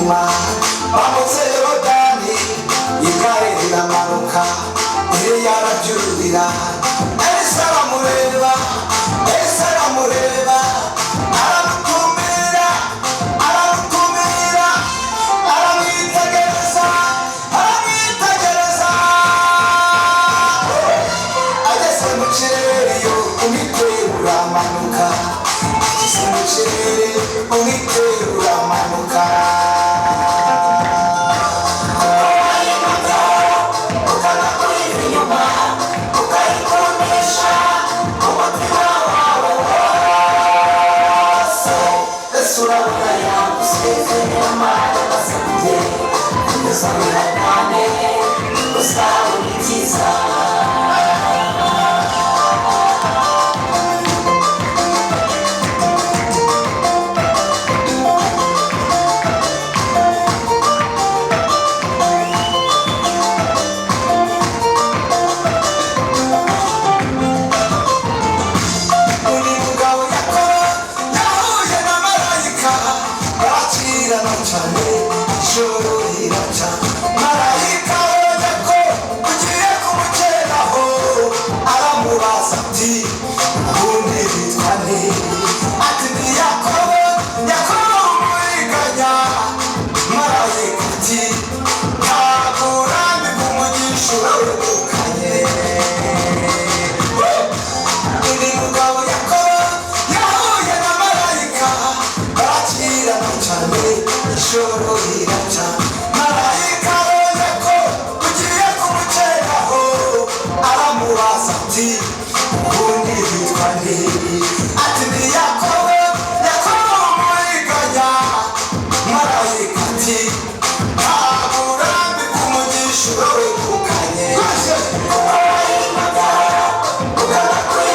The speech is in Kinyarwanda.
intumwa bambutse yorodani igare riramanuka Eliya arabyurira Elisa aramureba aramutumira aramwitegereza ageze mu kirere yo umutwe uramanuka ageze mu kirere umutwe uramanuka Marayika ati ntaburambi kumugisha